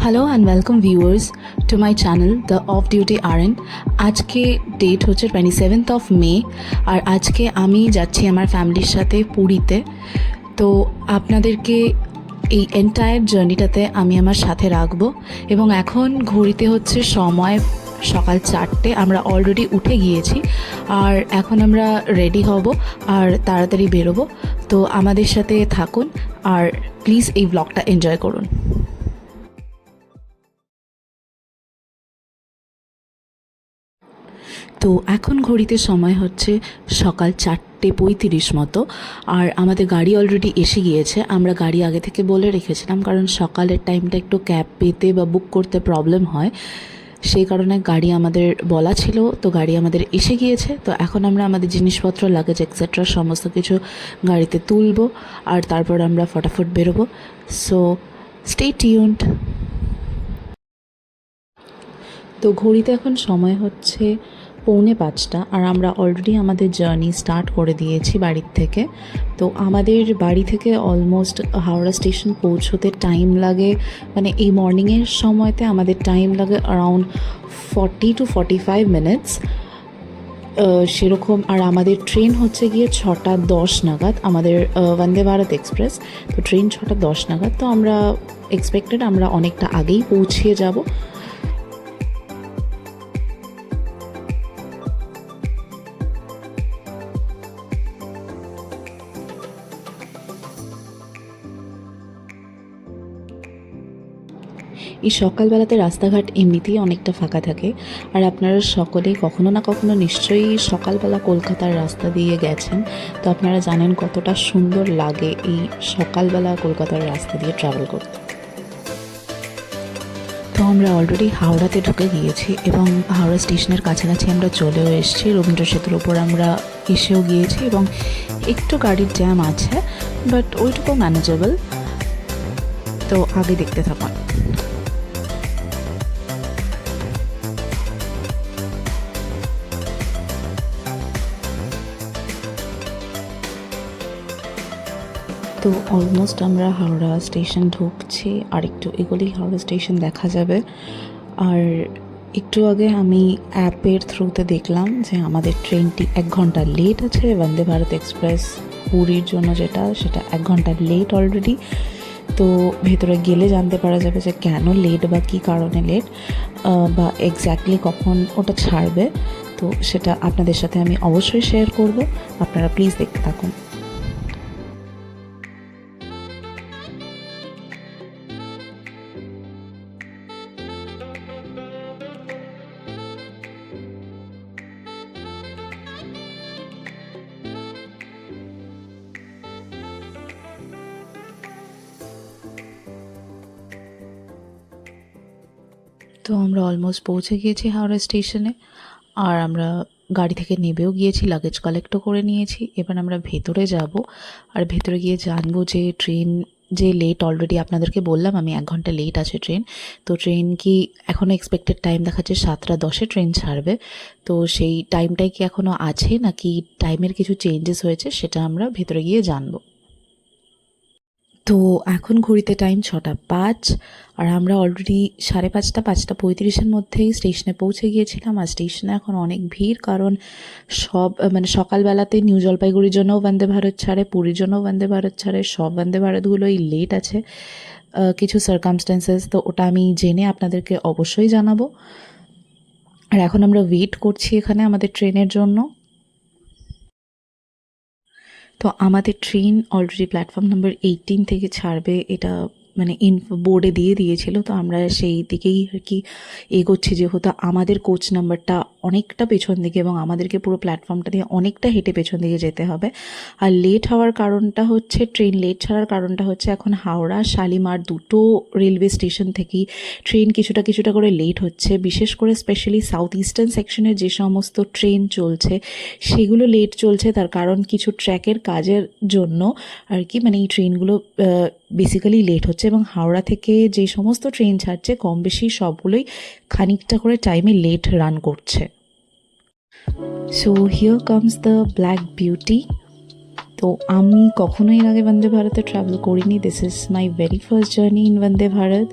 Hello and welcome viewers to my channel the of duty R. আজকে date হচ্ছে 27th মে, আর আজকে আমি যাচ্ছি আমার ফ্যামিলির সাথে পুরীতে। তো আপনাদেরকে এই এন্টায়ার জার্নিটাতে আমি আমার সাথে রাখবো। এবং এখন ঘড়িতে হচ্ছে সময় সকাল 4টে। আমরা অলরেডি উঠে গিয়েছি আর এখন আমরা রেডি হব আর তাড়াতাড়ি বেরোবো। তো আমাদের সাথে থাকুন আর প্লিজ এই ব্লগটা এনজয় করুন। তো এখন ঘড়িতে সময় হচ্ছে সকাল 4:35 মতো, আর আমাদের গাড়ি অলরেডি এসে গিয়েছে। আমরা গাড়ি আগে থেকে বলে রেখেছিলাম, কারণ সকালের টাইমটা একটু ক্যাব পেতে বা বুক করতে প্রবলেম হয়, সেই কারণে গাড়ি আমাদের বলা ছিল। তো গাড়ি আমাদের এসে গিয়েছে। তো এখন আমরা আমাদের জিনিসপত্র, লাগেজ এক্সেট্রা সমস্ত কিছু গাড়িতে তুলবো আর তারপর আমরা ফটাফট বেরোবো। So stay tuned. তো ঘড়িতে এখন সময় হচ্ছে 4:45, আর আমরা অলরেডি আমাদের জার্নি স্টার্ট করে দিয়েছি বাড়ির থেকে। তো আমাদের বাড়ি থেকে অলমোস্ট হাওড়া স্টেশন পৌঁছতে টাইম লাগে, মানে এই মর্নিংয়ের সময়তে আমাদের টাইম লাগে অ্যারাউন্ড 40 to 45 মিনিটস সেরকম। আর আমাদের ট্রেন হচ্ছে গিয়ে 6:10 নাগাদ, আমাদের বন্দে ভারত এক্সপ্রেস। তো ট্রেন 6:10 নাগাদ। তো আমরা এক্সপেক্টেড আমরা অনেকটা আগেই পৌঁছে যাব। এই সকালবেলাতে রাস্তাঘাট এমনিতেই অনেকটা ফাঁকা থাকে, আর আপনারা সকলে কখনো না কখনো নিশ্চয়ই সকালবেলা কলকাতার রাস্তা দিয়ে গেছেন। তো আপনারা জানেন কতটা সুন্দর লাগে এই সকালবেলা কলকাতার রাস্তা দিয়ে ট্রাভেল করতে। তো আমরা অলরেডি হাওড়াতে ঢুকে গিয়েছি এবং হাওড়া স্টেশনের কাছাকাছি আমরা চলেও এসেছি। রবীন্দ্র সেতুর ওপর আমরা এসেও গিয়েছি এবং একটু গাড়ির জ্যাম আছে, বাট ওইটুকু ম্যানেজেবল। তো আগে দেখতে থাকুন। তো অলমোস্ট আমরা হাওড়া স্টেশন ঢুকছি, আর একটু এগোলেই হাওড়া স্টেশন দেখা যাবে। আর একটু আগে আমি অ্যাপের থ্রুতে দেখলাম যে আমাদের ট্রেনটি 1 ঘন্টা লেট আছে। বন্দে ভারত এক্সপ্রেস পুরীর জন্য সেটা 1 ঘন্টা লেট অলরেডি। তো ভেতরে গেলে জানতে পারা যাবে যে কেন লেট বা কী কারণে লেট, বা এক্স্যাক্টলি কখন ওটা ছাড়বে। তো সেটা আপনাদের সাথে আমি অবশ্যই শেয়ার করব। আপনারা প্লিজ দেখতে থাকুন। তো আমরা অলমোস্ট পৌঁছে গিয়েছি হাওড়া স্টেশনে, আর আমরা গাড়ি থেকে নেবেও গিয়েছি, লাগেজ কালেক্টও করে নিয়েছি। এবার আমরা ভেতরে যাব, আর ভেতরে গিয়ে জানবো যে ট্রেন যে লেট, অলরেডি আপনাদেরকে বললাম আমি 1 ঘন্টা লেট আছে ট্রেন। তো ট্রেন কি এখনও এক্সপেক্টেড টাইম দেখাচ্ছে 7:10 ট্রেন ছাড়বে। তো সেই টাইমটাই কি এখনও আছে নাকি টাইমের কিছু চেঞ্জেস হয়েছে, সেটা আমরা ভেতরে গিয়ে জানবো। তো এখন ঘড়িতে টাইম 6:05, আর আমরা অলরেডি 5:30, 5:35 মধ্যেই স্টেশনে পৌঁছে গিয়েছিলাম। আর স্টেশনে এখন অনেক ভিড়, কারণ মানে সকালবেলাতে নিউ জলপাইগুড়ির জন্যও বন্দে ভারত ছাড়ে, পুরীর জন্যও বন্দে ভারত ছাড়ে। সব বন্দে ভারতগুলোই লেট আছে কিছু সার্কামস্ট্যান্সেস। তো ওটা আমি জেনে আপনাদেরকে অবশ্যই জানাবো। আর এখন আমরা ওয়েট করছি এখানে আমাদের ট্রেনের জন্য। তো আমাদের ট্রেন অলরেডি প্ল্যাটফর্ম নাম্বার 18 থেকে ছাড়বে, এটা মানে বোর্ডে দিয়ে দিয়েছিল। তো আমরা সেই দিকেই আর কি এগোচ্ছি, যেহেতু আমাদের কোচ নাম্বারটা অনেকটা পেছন দিকে এবং আমাদেরকে পুরো প্ল্যাটফর্মটা দিয়ে অনেকটা হেঁটে পেছন দিকে যেতে হবে। আর লেট হওয়ার কারণটা হচ্ছে, ট্রেন লেট ছাড়ার কারণটা হচ্ছে, এখন হাওড়া শালিমার দুটো রেলওয়ে স্টেশন থেকেই ট্রেন কিছুটা কিছুটা করে লেট হচ্ছে। বিশেষ করে স্পেশালি সাউথ ইস্টার্ন সেকশনের যে সমস্ত ট্রেন চলছে সেগুলো লেট চলছে। তার কারণ কিছু ট্র্যাকের কাজের জন্য আর কি, মানে এই ট্রেনগুলো বেসিক্যালি লেট হচ্ছে। এবং হাওড়া থেকে যে সমস্ত ট্রেন ছাড়ছে কম বেশি সবগুলোই খানিকটা করে টাইমে লেট রান করছে। So here comes the black beauty. তো আমি কখনোই এর আগে বন্দে ভারতে ট্রাভেল করিনি। This is my very first journey in Vande Bharat.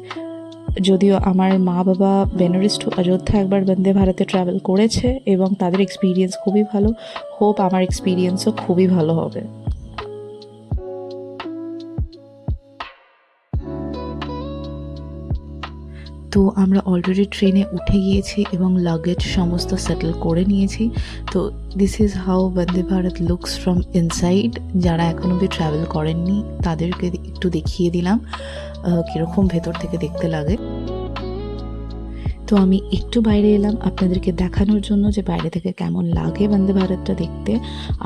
যদিও আমার মা বাবা বেনারস টু অযোধ্যা একবার বন্দে ভারতে ট্রাভেল করেছে এবং তাদের এক্সপিরিয়েন্স খুবই ভালো। হোপ আমার এক্সপিরিয়েন্সও খুবই ভালো হবে। তো আমরা অলরেডি ট্রেনে উঠে গিয়েছি এবং লাগেজ সমস্ত সেটেল করে নিয়েছি। তো this is how Vande Bharat looks from inside. যারা এখন অবধি ট্রাভেল করেননি তাদেরকে একটু দেখিয়ে দিলাম কীরকম ভেতর থেকে দেখতে লাগে। তো আমি একটু বাইরে এলাম আপনাদেরকে দেখানোর জন্য যে বাইরে থেকে কেমন লাগে বন্দে ভারতটা দেখতে।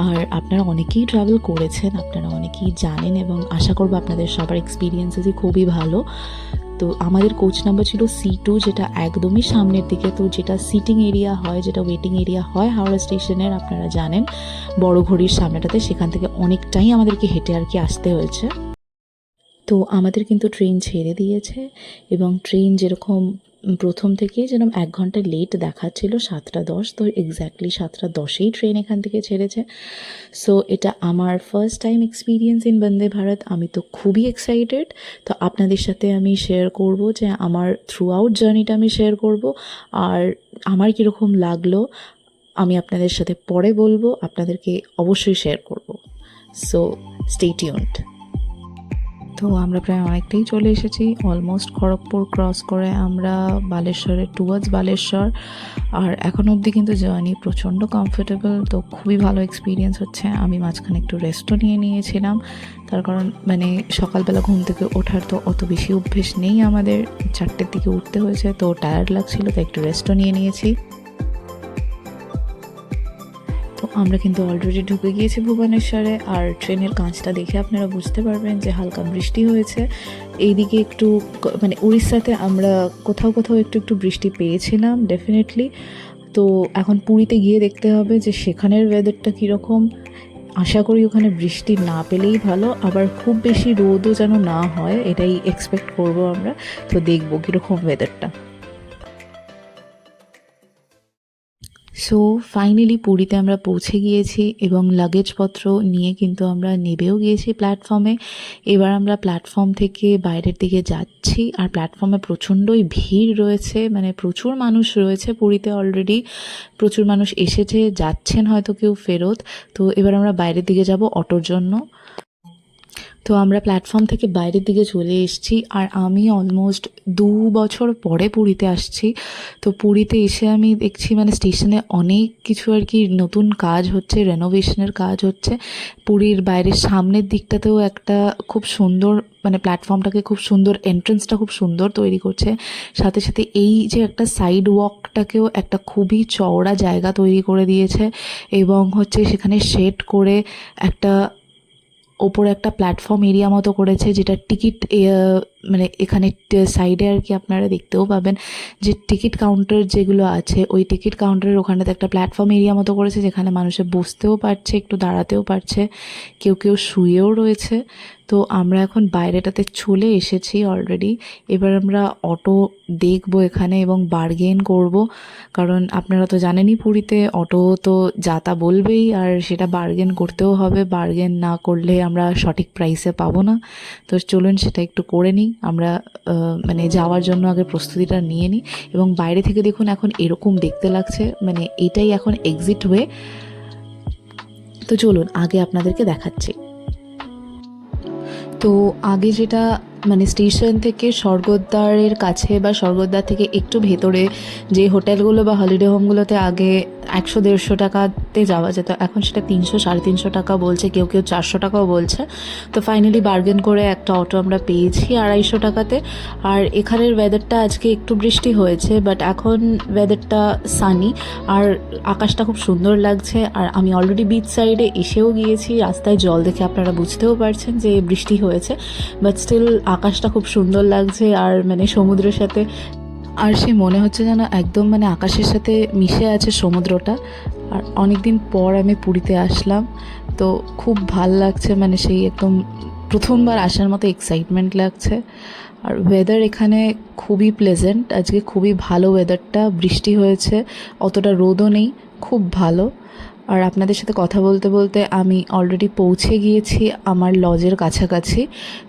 আর আপনারা অনেকেই ট্রাভেল করেছেন, আপনারা অনেকেই জানেন এবং আশা করব আপনাদের সবার এক্সপিরিয়েন্সেসই খুবই ভালো। তো আমাদের কোচ নাম্বার ছিল C2, যেটা একদমই সামনের দিকে। তো যেটা সিটিং এরিয়া হয়, যেটা ওয়েটিং এরিয়া হয় হাওড়া স্টেশনের, আপনারা জানেন বড় ঘড়ির সামনেটাতে, সেখান থেকে অনেকটাই আমাদেরকে হেঁটে আর কি আসতে হয়েছে। তো আমাদের কিন্তু ট্রেন ছেড়ে দিয়েছে এবং ট্রেন যেরকম প্রথম থেকেই যেরকম 1 ঘন্টা লেট দেখাচ্ছিল 7:10, তো এক্স্যাক্টলি 7:10এই ট্রেন এখান থেকে ছেড়েছে। সো এটা আমার first time experience in Vande Bharat. আমি তো খুবই এক্সাইটেড। তো আপনাদের সাথে আমি শেয়ার করব যে আমার থ্রু আউট জার্নিটা আমি শেয়ার করব, আর আমার কীরকম লাগলো আমি আপনাদের সাথে পরে বলবো, আপনাদেরকে অবশ্যই শেয়ার করব। So stay tuned. তো আমরা প্রায় অনেকটাই চলে এসেছি, অলমোস্ট খড়গপুর ক্রস করে আমরা বালেশ্বরের টুয়ার্ডস বালেশ্বর। আর এখন অবধি কিন্তু জার্নি প্রচণ্ড কমফোর্টেবল, তো খুবই ভালো এক্সপিরিয়েন্স হচ্ছে। আমি মাঝখানে একটু রেস্টও নিয়েছিলাম, তার কারণ মানে সকালবেলা ঘুম থেকে ওঠার তো অত বেশি অভ্যেস নেই আমাদের, 4টের দিকে উঠতে হয়েছে, তো টায়ার্ড লাগছিল, তো একটু রেস্টও নিয়েছি। তো আমরা কিন্তু অলরেডি ঢুকে গিয়েছি ভুবনেশ্বরে। আর ট্রেনের কাঁচটা দেখে আপনারা বুঝতে পারবেন যে হালকা বৃষ্টি হয়েছে। এইদিকে একটু মানে উড়িষ্যাতে আমরা কোথাও কোথাও একটু বৃষ্টি পেয়েছিলাম ডেফিনেটলি। তো এখন পুরীতে গিয়ে দেখতে হবে যে সেখানের ওয়েদারটা কীরকম। আশা করি ওখানে বৃষ্টি না পেলেই ভালো, আবার খুব বেশি রোদও যেন না হয়, এটাই এক্সপেক্ট করব আমরা। তো দেখবো কীরকম ওয়েদারটা। সো ফাইনালি পুরীতে আমরা পৌঁছে গিয়েছি এবং লাগেজপত্র নিয়ে কিন্তু আমরা নেবেও গিয়েছি প্ল্যাটফর্মে। এবার আমরা প্ল্যাটফর্ম থেকে বাইরের দিকে যাচ্ছি, আর প্ল্যাটফর্মে প্রচণ্ডই ভিড় রয়েছে, মানে প্রচুর মানুষ রয়েছে পুরীতে। অলরেডি প্রচুর মানুষ এসেছে, যাচ্ছেন হয়তো কেউ ফেরত। তো এবার আমরা বাইরের দিকে যাব অটোর জন্য। তো আমরা প্ল্যাটফর্ম থেকে বাইরের দিকে চলে এসেছি, আর আমি অলমোস্ট 2 বছর পরে পুরীতে আসছি। তো পুরীতে এসে আমি দেখছি মানে স্টেশনে অনেক কিছু আর কি নতুন কাজ হচ্ছে, রেনোভেশনের কাজ হচ্ছে। পুরীর বাইরের সামনের দিকটাতেও একটা খুব সুন্দর, মানে প্ল্যাটফর্মটাকে খুব সুন্দর, এন্ট্রেন্সটা খুব সুন্দর তৈরি করছে। সাথে সাথে এই যে একটা সাইড ওয়াকটাকেও একটা খুবই চওড়া জায়গা তৈরি করে দিয়েছে, এবং হচ্ছে সেখানে শেড করে একটা ওপরে একটা প্ল্যাটফর্ম এরিয়া মতো করেছে, যেটা টিকিট মানে এখানে সাইডে আর কি আপনারা দেখতেও পাবেন যে টিকিট কাউন্টার যেগুলো আছে, ওই টিকিট কাউন্টারের ওখানেতে একটা প্ল্যাটফর্ম এরিয়া মতো করেছে, যেখানে মানুষে বসতেও পারছে, একটু দাঁড়াতেও পারছে, কেউ শুয়েও রয়েছে। তো আমরা এখন বাইরেটাতে চলে এসেছি অলরেডি। এবার আমরা অটো দেখবো এখানে এবং বার্গেন করব, কারণ আপনারা তো জানেনই পুরীতে অটো তো যা তা বলবেই, আর সেটা বার্গেন করতেও হবে। বার্গেন না করলে আমরা সঠিক প্রাইসে পাবো না। তো চলুন সেটা একটু করে নিই আমরা, মানে যাওয়ার জন্য আগে প্রস্তুতিটা নিয়ে নিই। এবং বাইরে থেকে দেখুন এখন এরকম দেখতে লাগছে, মানে এটাই এখন এক্সিট ওয়ে। তো চলুন আগে আপনাদেরকে দেখাচ্ছি। তো আগে যেটা মানে স্টেশন থেকে স্বর্গদ্বারের কাছে বা স্বর্গদ্বার থেকে একটু ভেতরে যে হোটেলগুলো বা হলিডে হোমগুলোতে আগে 100-150 টাকাতে যাওয়া যেত, এখন সেটা 300-350 টাকা বলছে, কেউ 400 টাকাও বলছে। তো ফাইনালি বার্গেন করে একটা অটো আমরা পেয়েছি 250 টাকাতে। আর এখানের ওয়েদারটা আজকে একটু বৃষ্টি হয়েছে, বাট এখন ওয়েদারটা সানি, আর আকাশটা খুব সুন্দর লাগছে। আর আমি অলরেডি বিচ সাইডে এসেও গিয়েছি, রাস্তায় জল দেখে আপনারা বুঝতেও পারছেন যে বৃষ্টি হয়েছে, বাট স্টিল আকাশটা খুব সুন্দর লাগছে। আর মানে সমুদ্রের সাথে, আর সে মনে হচ্ছে যেন একদম মানে আকাশের সাথে মিশে আছে সমুদ্রটা। আর অনেক দিন পর আমি পুরীতে আসলাম, তো খুব ভাল লাগছে, মানে সেই একদম প্রথমবার আসার মতো এক্সাইটমেন্ট লাগছে। আর ওয়েদার এখানে খুবই প্লেজেন্ট, আজকে খুবই ভালো ওয়েদারটা, বৃষ্টি হয়েছে, অতটা রোদও নেই, খুব ভালো। আর আপনাদের সাথে কথা বলতে বলতে আমি অলরেডি পৌঁছে গিয়েছি আমার লজের কাছাকাছি।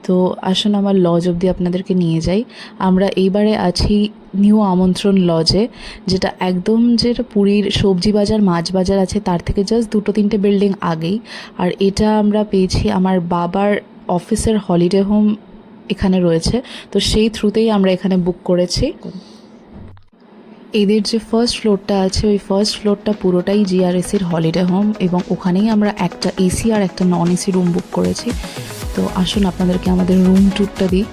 তো আসুন আমার লজ অবধি আপনাদেরকে নিয়ে যাই। আমরা এইবারে আছি নিউ আমন্ত্রণ লজে, যেটা একদম যেটা পুরীর সবজি বাজার মাছ বাজার আছে তার থেকে জাস্ট 2-3টে বিল্ডিং আগেই। আর এটা আমরা পেয়েছি আমার বাবার অফিসের হলিডে হোম এখানে রয়েছে, তো সেই থ্রুতেই আমরা এখানে বুক করেছি। এদের যে ফার্স্ট ফ্লোরটা আছে ওই ফার্স্ট ফ্লোরটা পুরোটাই জিআরএসির হলিডে হোম, এবং ওখানেই আমরা একটা এসি আর একটা নন এসি রুম বুক করেছি। তো আসুন আপনাদেরকে আমাদের রুম ট্যুরটা দিই।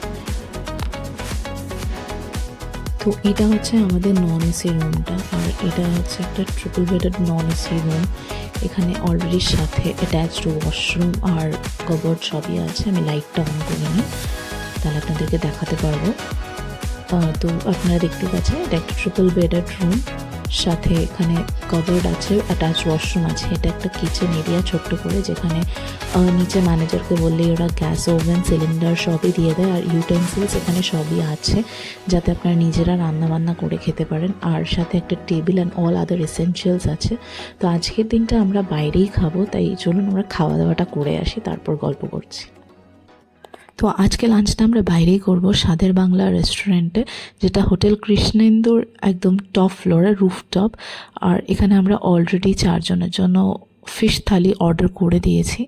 তো এটা হচ্ছে আমাদের নন এসি রুমটা, আর এটা হচ্ছে একটা triple bedded non AC room. এখানে অলরেডি সাথে অ্যাটাচড ওয়াশরুম আর কবার্ড সবই আছে। আমি লাইটটা অন করিনি, তাহলে আপনাদেরকে দেখাতে পারবো। তো আপনারা দেখতে পাচ্ছেন এটা একটা ট্রিপল বেডেড রুম, সাথে এখানে কভার্ড আছে, অ্যাটাচ ওয়াশরুম আছে। এটা একটা কিচেন এরিয়া ছোট্ট করে, যেখানে নিচে ম্যানেজারকে বললেই ওরা গ্যাস ওভেন সিলিন্ডার সবই দিয়ে দেয়, আর ইউটেন্সিলস এখানে সবই আছে যাতে আপনারা নিজেরা রান্নাবান্না করে খেতে পারেন। আর সাথে একটা table and all other essentials আছে। তো আজকের দিনটা আমরা বাইরেই খাবো, তাই চলুন আমরা খাওয়া দাওয়াটা করে আসি, তারপর গল্প করছি। তো আজকে লাঞ্চটা আমরা বাইরেই করব স্বাদের বাংলা রেস্টুরেন্টে, যেটা হোটেল কৃষ্ণেন্দুর একদম টপ ফ্লোরে রুফটপ। আর এখানে আমরা অলরেডি 4 জনের জন্য ফিশ থালি অর্ডার করে দিয়েছি।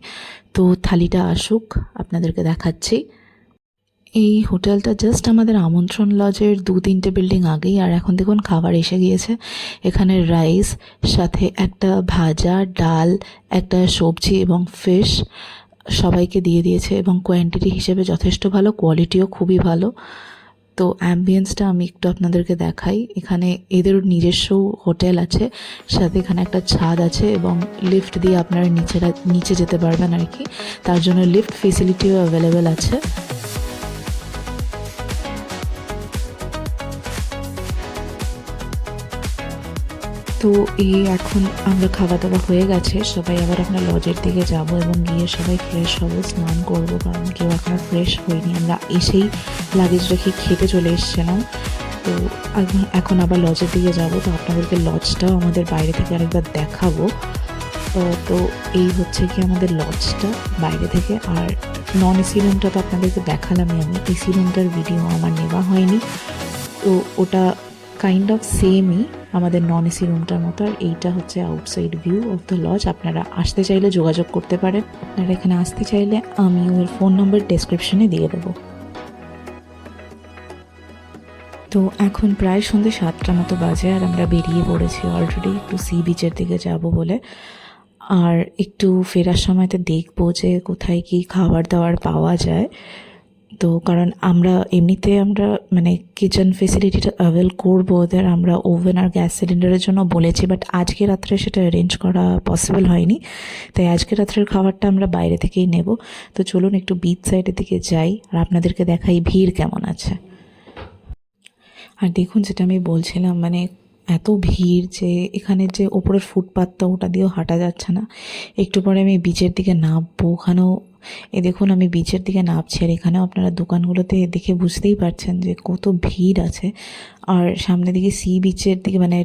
তো থালিটা আসুক, আপনাদেরকে দেখাচ্ছি। এই হোটেলটা জাস্ট আমাদের আমন্ত্রণ লজের 2-3টে বিল্ডিং আগেই। আর এখন দেখুন খাবার এসে গিয়েছে। এখানে রাইস, সাথে একটা ভাজা, ডাল, একটা সবজি এবং ফিশ সবাইকে দিয়ে দিয়েছে, এবং কোয়ান্টিটি হিসেবে যথেষ্ট ভালো, কোয়ালিটিও খুবই ভালো। তো অ্যাম্বিয়েন্সটা আমি একটু আপনাদেরকে দেখাই। এখানে এদের নিজস্ব হোটেল আছে, সাথে এখানে একটা ছাদ আছে, এবং লিফট দিয়ে আপনারা নিচে যেতে পারবেন আর কি। তার জন্য লিফট ফেসিলিটিও অ্যাভেলেবেল আছে। তো এখন আমরা খাওয়া দাওয়া হয়ে গেছে, সবাই আবার আমরা লজের দিকে যাব এবং গিয়ে সবাই ফ্রেশ হবো, স্নান করবো, কারণ কেউ এখনও ফ্রেশ হয়নি। আমরা এসেই লাগেজ রেখে খেতে চলে এসেছিলাম। তো এখন আবার লজের দিকে যাব। তো আপনাদেরকে লজটাও আমাদের বাইরে থেকে আরেকবার দেখাবো। তো এই হচ্ছে কি আমাদের লজটা বাইরে থেকে। আর নন এসি রুমটা তো আপনাদেরকে দেখালামই আমি, এসি রুমটার ভিডিও আমার নেওয়া হয়নি। তো ওটা কাইন্ড অফ সেমই আমাদের নন এসি রুমটার মতো। আর এইটা হচ্ছে outside view of the lodge. আপনারা আসতে চাইলে যোগাযোগ করতে পারেন। আপনারা এখানে আসতে চাইলে আমি ওর ফোন নম্বর ডেসক্রিপশনে দিয়ে দেবো। তো এখন প্রায় সন্ধ্যে 7টা মতো বাজে, আর আমরা বেরিয়ে পড়েছি অলরেডি একটু সি বিচের দিকে যাব বলে। আর একটু ফেরার সময়তে দেখবো যে কোথায় কি খাবার দাবার পাওয়া যায়। তো কারণ আমরা মানে কিচেন ফেসিলিটিটা অ্যাভেল করবো ওদের। আমরা ওভেন আর গ্যাস সিলিন্ডারের জন্য বলেছি, বাট আজকে রাত্রে সেটা অ্যারেঞ্জ করা পসিবল হয়নি, তাই আজকে রাত্রের খাবারটা আমরা বাইরে থেকেই নেব। তো চলুন একটু বিচ সাইডের দিকে যাই, আর আপনাদেরকে দেখাই ভিড় কেমন আছে। আর দেখুন, যেটা আমি বলছিলাম, মানে এত ভিড় যে এখানের যে ওপরের ফুটপাথটা ওটা দিয়েও হাঁটা যাচ্ছে না। একটু পরে আমি বিচের দিকে নামবো, ওখানেও দেখুন আমি বিচের দিকে নামছি, আর এখানেও আপনারা দোকানগুলোতে দেখে বুঝতেই পারছেন যে কত ভিড় আছে। আর সামনের দিকে সি বিচের দিকে মানে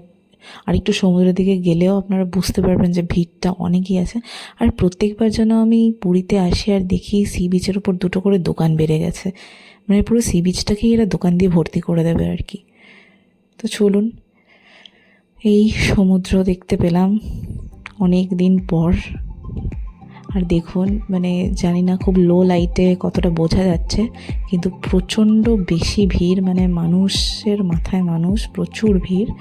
আর একটু সমুদ্রের দিকে গেলেও আপনারা বুঝতে পারবেন যে ভিড়টা অনেকই আছে। আর প্রত্যেকবার যেন আমি পুরীতে আসি আর দেখি সি বিচের উপর 2টো করে দোকান বেড়ে গেছে, মানে পুরো সি বিচটাকেই এরা দোকান দিয়ে ভর্তি করে দেবে আর কি। তো চলুন, এই সমুদ্র দেখতে পেলাম অনেক দিন পর। আর দেখুন, মানে জানি না খুব লো লাইটে কতটা বোঝা যাচ্ছে, কিন্তু প্রচণ্ড বেশি ভিড়, মানে মানুষের মাথায় মানুষ, প্রচুর ভিড়।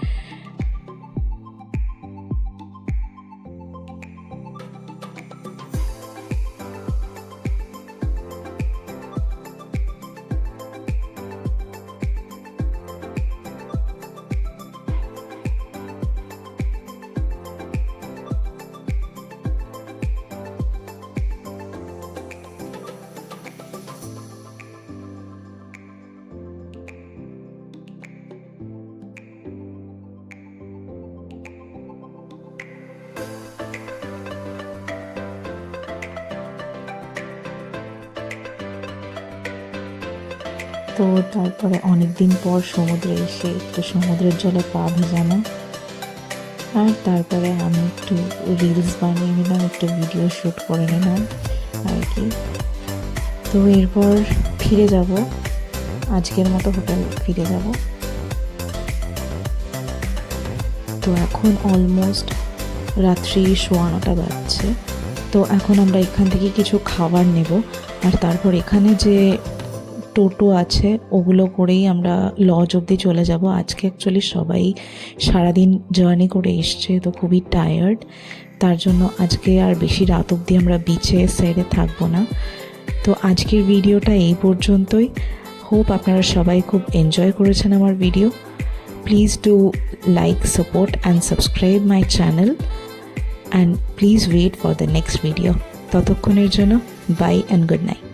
তো তারপরে অনেক দিন পর সমুদ্রে এসে একটু সমুদ্রের জলে পা ভেজানো, আর তারপরে আমি একটু রিলস বানিয়ে নিলাম, একটু ভিডিও শ্যুট করে নিলাম আর কি। তো এরপর ফিরে যাব, আজকের মতো হোটেল ফিরে যাব। তো এখন অলমোস্ট রাত্রি 9:15 বাজছে। তো এখন আমরা এখান থেকে কিছু খাবার নেব, আর তারপর এখানে যে টোটো আছে ওগুলো করেই আমরা লজ অবধি চলে যাব। আজকে অ্যাকচুয়ালি সবাই সারাদিন জার্নি করে এসছে, তো খুবই টায়ার্ড, তার জন্য আজকে আর বেশি রাত অবধি আমরা বিচে সাইডে থাকবো না। তো আজকের ভিডিওটা এই পর্যন্তই। হোপ আপনারা সবাই খুব এনজয় করেছেন আমার video. Please do like, support and subscribe my channel, and please wait for the next video. ততক্ষণের জন্য বাই অ্যান্ড গুড নাইট।